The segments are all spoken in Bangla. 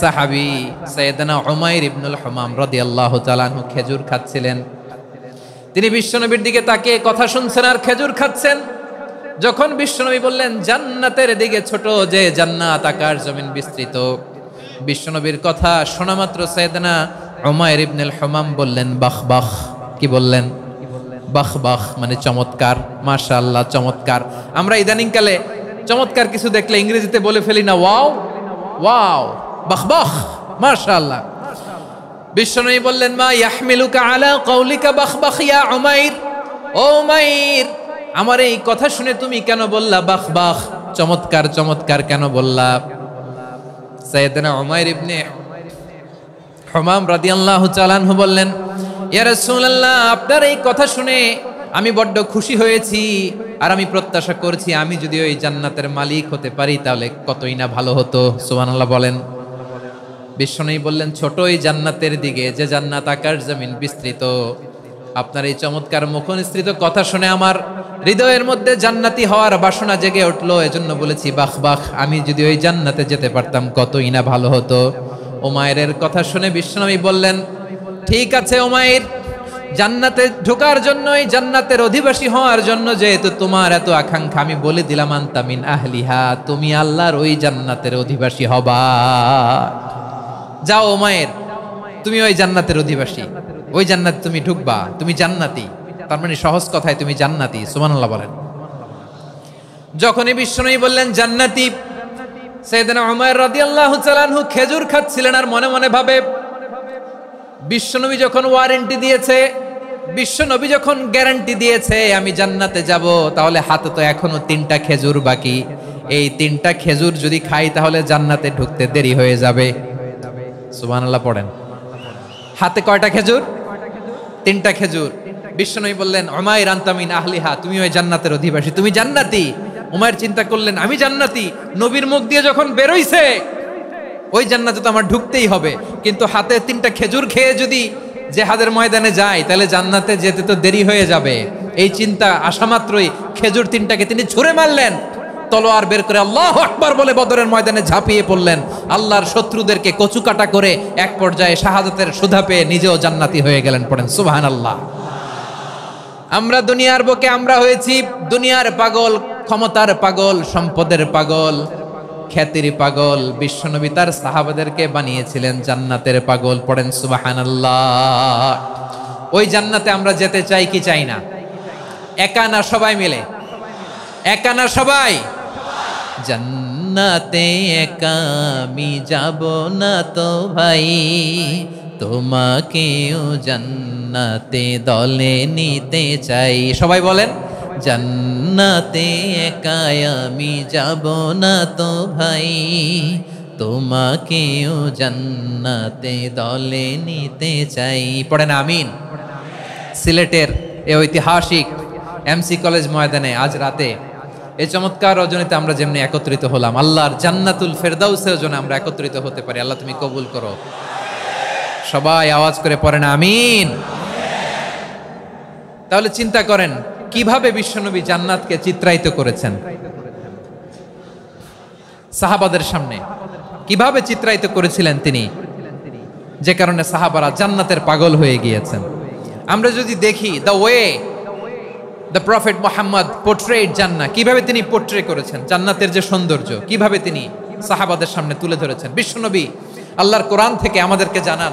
সাহাবী সাইয়েদনা উমাইর ইবনুল হুমাম রাদিয়াল্লাহু তাআলা আনহু খেজুর খাচ্ছিলেন। তিনি বিশ্বনবীর দিকে তাকিয়ে কথা শুনছেন আর খেজুর খাচ্ছেন। যখন বিশ্বনবী বললেন জান্নাতের দিকে ছোট যে জান্নাত আকাশ জমিন বিস্তৃত, বিশ্বনবীর কথা শোনা মাত্র সাইয়েদনা উমাইর ইবনুল হুমাম বললেন বাহ বাহ। কি বললেন? বাহ বাহ মানে চমৎকার, মাশাআল্লাহ চমৎকার। আমরা ইদানিং কালে চমৎকার কিছু দেখলে ইংরেজিতে বলে ফেলি না ওয়াও ওয়াও, বাহ বাহ, মাশাআল্লাহ। বিশ্বনবী বললেন মা ইয়াহমিলুকা আলা কওলিকা বাহ বাহ ইয়া উমাইর। ও উমাইর, আমার এই কথা শুনে তুমি কেন বললা বাহ বাহ, চমৎকার চমৎকার কেন বললা? সাইয়েদনা উমাইর ইবনে হুমাম রাদিয়াল্লাহু তাআলা আনহু বললেন ইয়া রাসূলুল্লাহ, আপনার এই কথা শুনে আমি বড্ড খুশি হয়েছি আর আমি প্রত্যাশা করছি আমি যদি ওই জান্নাতের মালিক হতে পারি তাহলে কতই না ভালো হতো। সুবহানাল্লাহ বলেন। বিশ্বনবী বললেন ছোট এই জান্নাতের দিকে যে জান্নাত আকাশ জমিন বিস্তৃত। আপনার এই চমৎকার মুখনিসৃত কথা শুনে আমার হৃদয়ের মধ্যে জান্নাতি হওয়ার বাসনা জেগে উঠলো, এজন্য বলেছি বাহ বাহ, আমি যদি ওই জান্নাতে যেতে পারতাম কতই না ভালো হতো। উমাইরের কথা শুনে বিশ্বনবী বললেন ঠিক আছে উমাইর, জান্নাতে ঢোকার জন্যই, জান্নাতের অধিবাসী হওয়ার জন্য যেহেতু তোমার এত আকাঙ্ক্ষা, আমি বলে দিলাম আনতা মিন আহলিহা, তুমি আল্লাহর ওই জান্নাতের অধিবাসী হবা। যাও উমাইর, তুমি ওই জান্নাতের অধিবাসী, ওই জান্নাতে তুমি ঢুকবা, তুমি জান্নাতি। তার মানে সহজ কথায় তুমি জান্নাতি। সুবহানাল্লাহ বলেন। যখনই বিশ্বনবী বললেন জান্নাতি, সাইয়েদনা উমাইর রাদিয়াল্লাহু তাআলা আনহু খেজুর খাচ্ছিলেন আর মনে মনে ভাবে বিশ্বনবী যখন ওয়ারেন্টি দিয়েছে, বিশ্বনবী যখন গ্যারান্টি দিয়েছে আমি জান্নাতে যাব, তাহলে হাতে তো এখনো 3টা খেজুর বাকি। এই 3টা খেজুর যদি খাই তাহলে জান্নাতে ঢুকতে দেরি হয়ে যাবে। সুবহানাল্লাহ পড়েন। হাতে কয়টা খেজুর? 3টা খেজুর। বিশ্বনবী বললেন উমাইর আনতা মিন আহলিহা, তুমি ওই জান্নাতের অধিবাসী, তুমি জান্নাতি। উমাইর চিন্তা করলেন আমি জান্নাতি, নবীর মুখ দিয়ে যখন বেরোইছে ওই জান্নাতে তো আমার ঢুকতেই হবে, কিন্তু হাতে 3টা খেজুর খেয়ে যদি জিহাদের ময়দানে যাই তাহলে জান্নাতে যেতে তো দেরি হয়ে যাবে। এই চিন্তা আসা মাত্রই খেজুর 3টাকে তিনি ছুঁড়ে মারলেন, তলোয়ার বের করে আল্লাহু আকবার বলে বদরের ময়দানে ঝাঁপিয়ে পড়লেন। আল্লাহর শত্রুদেরকে কচুকাটা করে এক পর্যায়ে শাহাদাতের সুধা পেয়ে নিজেও জান্নাতি হয়ে গেলেন। পড়েন সুবহানাল্লাহ। আমরা দুনিয়ার বুকে আমরা হয়েছি দুনিয়ার পাগল, ক্ষমতার পাগল, সম্পদের পাগল, খ্যাতির পাগল। বিশ্বনবী তার সাহাবাদেরকে বানিয়েছিলেন জান্নাতের পাগল। পড়েন সুবহানাল্লাহ। ওই জান্নাতে আমরা যেতে চাই কি চাই না? একা না সবাই মিলে? একা না সবাই? জান্নাতে একা আমি যাব না তো ভাই, তোমাকেও জান্নাতে দলে নিতে চাই। সবাই বলেন জান্নাতে একা আমি যাব না তো ভাই, তোমাকেও জান্নাতে দলে নিতে চাই। পড়েন আমিন। সিলেটের এই ঐতিহাসিক এমসি কলেজ ময়দানে আজ রাতে এই চমৎকার রজনীতে আমরা যেমনি একত্রিত হলাম, আল্লাহর জান্নাতুল ফেরদাউসের জন্য আমরা একত্রিত হতে পারি। আল্লাহ তুমি কবুল করো। সবাই আওয়াজ করে পড়েন আমিন। তাহলে চিন্তা করেন কিভাবে বিশ্বনবী জান্নাতকে চিত্রায়িত করেছেন সাহাবাদের সামনে, কিভাবে চিত্রায়িত করেছিলেন তিনি, যে কারণে সাহাবারা জান্নাতের পাগল হয়ে গিয়েছেন। আমরা যদি দেখি the way the prophet Muhammad portrait জান্নাত, কিভাবে তিনি পোর্ট্রে করেছেন জান্নাতের যে সৌন্দর্য, কিভাবে তিনি সাহাবাদের সামনে তুলে ধরেছেন। বিশ্বনবী আল্লাহর কোরআন থেকে আমাদেরকে জানান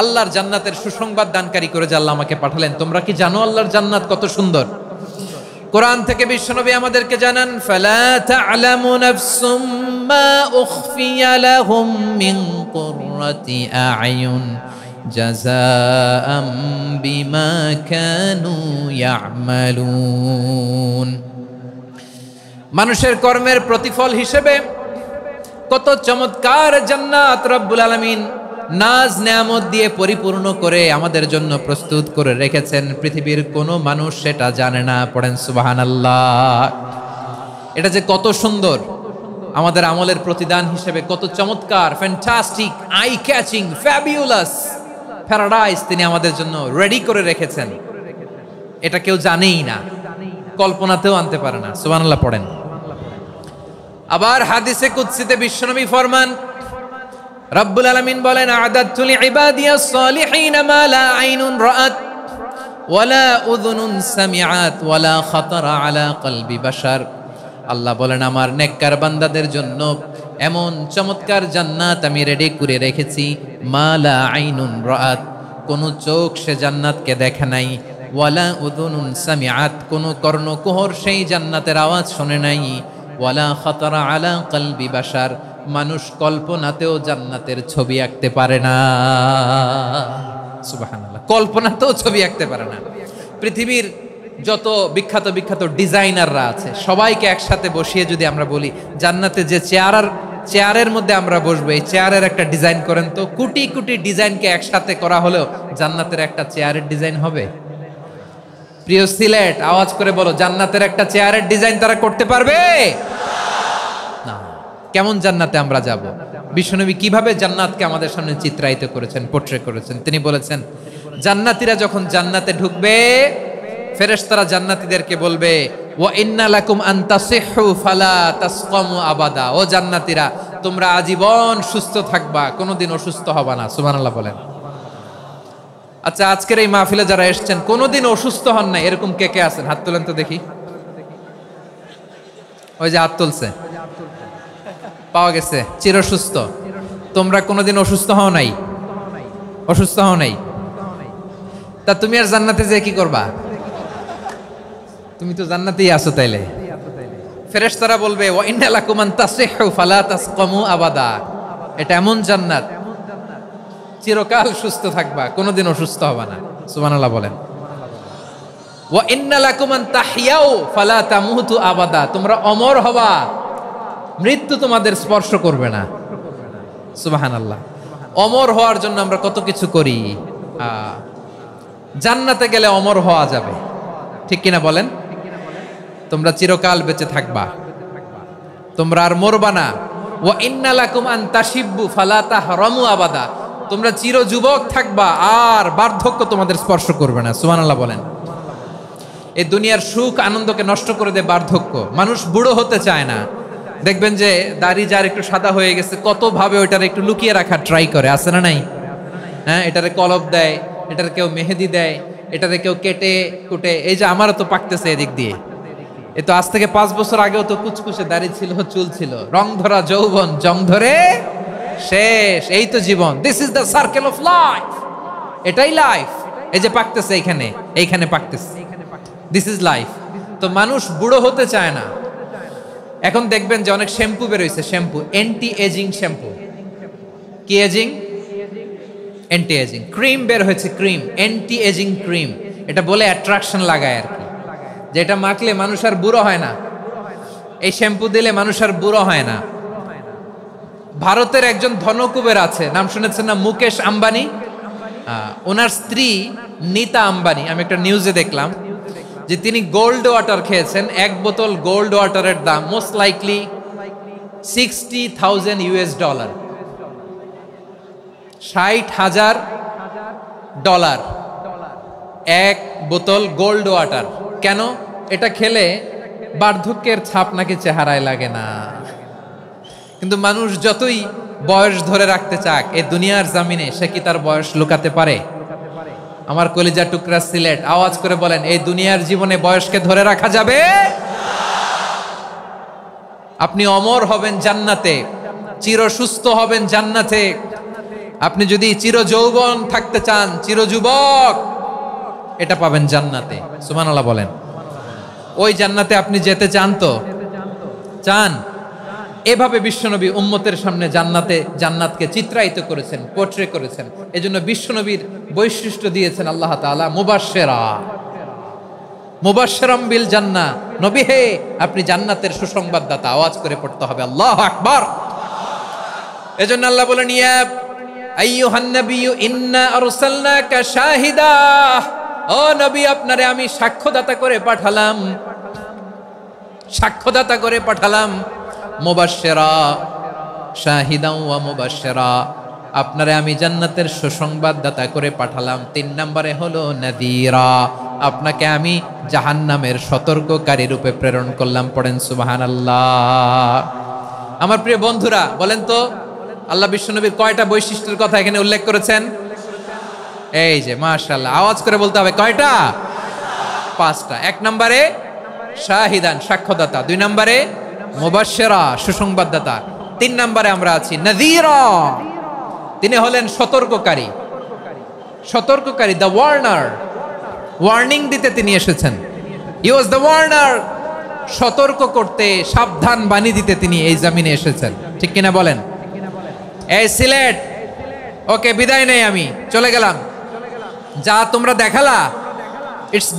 আল্লাহর জান্নাতের সুসংবাদ দানকারী করে যে আল্লাহ আমাকে পাঠালেন। তোমরা কি জানো আল্লাহর জান্নাত কত সুন্দর? কোরআন থেকে বিশ্বনবী আমাদেরকে জানান ফালা তা'লামু নাফসুম মা উখফিয়া লাহুম মিন কুররাতি আ'য়ুন জাযাআম বিমা কানু ইয়া'মালুন। মানুষের কর্মের প্রতিফল হিসেবে কত চমৎকার জান্নাত রব্বুল আলামিন নাজ নেয়ামত দিয়ে পরিপূর্ণ করে আমাদের জন্য প্রস্তুত করে রেখেছেন। পৃথিবীর কোনো মানুষ সেটা জানে না। পড়েন সুবহানাল্লাহ। এটা যে কত সুন্দর, আমাদের আমলের প্রতিদান হিসেবে কত চমৎকার, fantastic, eye catching, fabulous paradise তিনি আমাদের জন্য রেডি করে রেখেছেন। এটা কেউ জানেই না, কল্পনাতেও আনতে পারে না। সুবহানাল্লাহ পড়েন। আবার হাদিসে কুদসিতে বিশ্বনবী ফরমান রব্বুল আলামিন বলেন আ'দাদতু লিইবাদিয়াস সালিহিন মা লা আইনুন রাআত ওয়ালা উযুনুন সামিআত ওয়ালা খাতারা আলা কলবি বাশার। আল্লাহ বলেন আমার নেককার বান্দাদের জন্য এমন চমৎকার জান্নাত আমি রেডি করে রেখেছি, মা লা আইনুন রাআত, কোন চোখ সে জান্নাতকে দেখে নাই, ওয়ালা উযুনুন সামিআত, কোন কর্ণকুহর সেই জান্নাতের আওয়াজ শুনে নাই, ওয়ালা খাতারা আলা কলবি বাশার, মানুষ কল্পনাতেও জান্নাতের ছবি আঁকতে পারে না। সুবহানাল্লাহ, কল্পনাতেও ছবি আঁকতে পারে না। পৃথিবীর যত বিখ্যাত বিখ্যাত ডিজাইনাররা আছে সবাইকে একসাথে বসিয়ে যদি আমরা বলি জান্নাতে যে চেয়ারের মধ্যে আমরা বসবো, এই চেয়ারের একটা ডিজাইন করেন তো, কোটি কোটি ডিজাইনকে একসাথে করা হলেও জান্নাতের একটা চেয়ারের ডিজাইন হবে? প্রিয় সিলেট, আওয়াজ করে বলো, জান্নাতের একটা চেয়ারের ডিজাইন তারা করতে পারবে না। কেমন জান্নাতে আমরা যাব? বিশ্বনবী কিভাবে জান্নাতকে আমাদের সামনে চিত্রায়িত করেছেন, পোট্রে করেছেন। তিনি বলেছেন জান্নাতীরা যখন জান্নাতে ঢুকবে ফেরেশতারা জান্নাতীদেরকে বলবে ওয়া ইন্না লাকুম আন তাসিহু ফালা তাসকামু আবাদা, ও জান্নাতীরা তোমরা আজীবন সুস্থ থাকবা, কোনোদিন অসুস্থ হবা না। সুবহানাল্লাহ বলেন। আচ্ছা, আজকের এই মাহফিলে যারা এসেছেন কোনোদিন অসুস্থ হন না এরকম কে কে আছেন? হাত তোলেন তো দেখি। ওই যে হাত তুলছে, পাওয়া গেছে, চিরসুস্থ। তোমরা কোনোদিন অসুস্থ হও নাই? অসুস্থ হও নাই? তা তুমি আর জান্নাতে যে কি করবা? তুমি তো জান্নাতেই আছো তাইলে। ফেরেশতারা বলবে ওয়া ইন্না লাকুম আন তাসিহু ফালা তাসকামু আবাদা, এটা এমন জান্নাত চিরকাল সুস্থ থাকবা, কোনোদিন অসুস্থ হবা না। সুবহানাল্লাহ বলেন। ওয়া ইন্না লাকুম আন তাহইয়াউ ফালা তামুতু আবাদা, তোমরা অমর হবা, মৃত্যু তোমাদের স্পর্শ করবে না। সুবহানাল্লাহ। অমর হওয়ার জন্য আমরা কত কিছু করি। জান্নাতে গেলে অমর হওয়া যাবে, ঠিক কিনা বলেন? তোমরা চিরকাল বেঁচে থাকবা, তোমরা আর মরবা না। ওয়া ইন্না লাকুম আন তাশিব্বু ফালা তাহরামু আবাদা, তোমরা চির যুবক থাকবা, আর বার্ধক্য তোমাদের স্পর্শ করবে না। সুবহানাল্লাহ বলেন। এই দুনিয়ার সুখ আনন্দকে নষ্ট করে দেয় বার্ধক্য। মানুষ বুড়ো হতে চায় না। দেখবেন যে দাড়ি যার একটু সাদা হয়ে গেছে কত ভাবে ওইটার একটু লুকিয়ে রাখার ট্রাই করে, আছে না নাই? হ্যাঁ, এটারে কলব দেয়, এটার কেউ মেহেদি দেয়, এটারে কেউ কেটে কুটে। এই যে আমারও তো পাকতেছে এদিক দিয়ে, এ তো আজ থেকে 5 বছর আগেও তো কুচকুচে দাড়ি ছিল, চুল ছিল, রং ধরা যৌবন, জং ধরে শেষ। এই তো জীবন। This is the circle of life, এটাই লাইফ। এই যে পাকতেছে এইখানে, এইখানে পাকতেছে, দিস ইজ লাইফ। তো মানুষ বুড়ো হতে চায় না। এখন দেখবেন যে অনেক শ্যাম্পু বেরোইছে, শ্যাম্পু অ্যান্টি এজিং শ্যাম্পু। কি এজিং? Anti ageing. ক্রিম বের হয়েছে, ক্রিম অ্যান্টি এজিং ক্রিম। এটা বলে অ্যাট্রাকশন লাগায় আর কি, যে এটা মাখলে মানুষ আর বুড়ো হয় না, এই শ্যাম্পু দিলে মানুষ আর বুড়ো হয় না। ভারতের একজন ধনকুবের আছে, নাম শুনেছেন না? মুকেশ আম্বানি। ওনার স্ত্রী নীতা আম্বানি, আমি একটা নিউজে দেখলাম যে তিনি গোল্ড ওয়াটার খেয়েছেন। 1 বোতল গোল্ড ওয়াটারের দাম মোস্ট লাইকলি $60,000 $60,000 1 বোতল গোল্ড ওয়াটার। কেন? এটা খেলে বার্ধক্যের ছাপ নাকি চেহারায় লাগে না। কিন্তু মানুষ যতই বয়স ধরে রাখতে চাক এই দুনিয়ার জামিনে, সে কি তার বয়স লুকাতে পারে? আমার কলিজা টুকরা সিলেট, আওয়াজ করে বলেন, এই দুনিয়ার জীবনে বয়সকে ধরে রাখা যাবে? আপনি অমর হবেন জান্নাতে, চির সুস্থ হবেন জান্নাতে। আপনি যদি চির যৌবন থাকতে চান, চির যুবক, এটা পাবেন জান্নাতে। সুবহানাল্লাহ বলেন। ওই জান্নাতে আপনি যেতে চান তো? চান? এভাবে বিশ্বনবী উম্মতের সামনে জান্নাতকে চিত্রায়িত করেছেন, পোট্রে করেছেন। এজন্য বিশ্বনবীর বৈশিষ্ট্য দিয়েছেন আল্লাহ তাআলা মুবাশশিরাম বিল জান্নাহ। নবী হে, আপনি জান্নাতের সুসংবাদদাতা। আওয়াজ করে পড়তে হবে আল্লাহু আকবার। এজন্য আল্লাহ বলেন, ইয়া আইয়ুহান নাবিয়্যু ইন্না আরসালনাকা শাহিদা, ও নবী আপনারে আমি সাক্ষ্যদাতা করে পাঠালাম, সাক্ষ্যদাতা করে পাঠালাম। মুবাশশিরা শাহিদাও ওয়া মুবাশশিরা, আপনারে আমি জান্নাতের সুসংবাদদাতা করে পাঠালাম। 3 নম্বরে হলো নাযীরা, আপনাকে আমি জাহান্নামের সতর্ককারী রূপে প্রেরণ করলাম। পড়েন সুবহানাল্লাহ। আমার প্রিয় বন্ধুরা, বলেন তো আল্লাহ বিশ্বনবীর কয়টা বৈশিষ্ট্যের কথা এখানে উল্লেখ করেছেন? এই যে মাশাআল্লাহ, আওয়াজ করে বলতে হবে কয়টা? 5টা। 1 নম্বরে শাহিদান, সাক্ষ্যদাতা। 2 নম্বরে মুবাশশিরা, সুসংবাদদাতা। 3 নম্বরে আমরা আছি নাযীরা, তিনি হলেন সতর্ককারী। সতর্ককারী, দ্য ওয়ার্নার, ওয়ার্নিং দিতে তিনি এসেছেন। হি ওয়াজ দ্য ওয়ার্নার, সতর্ক করতে, সাবধান বাণী দিতে তিনি এই জমিনে এসেছেন। ঠিক কিনা বলেন? এই সিলেট, ওকে বিদায় নেই, আমি চলে গেলাম। যা তোমরা দেখালা, ইটস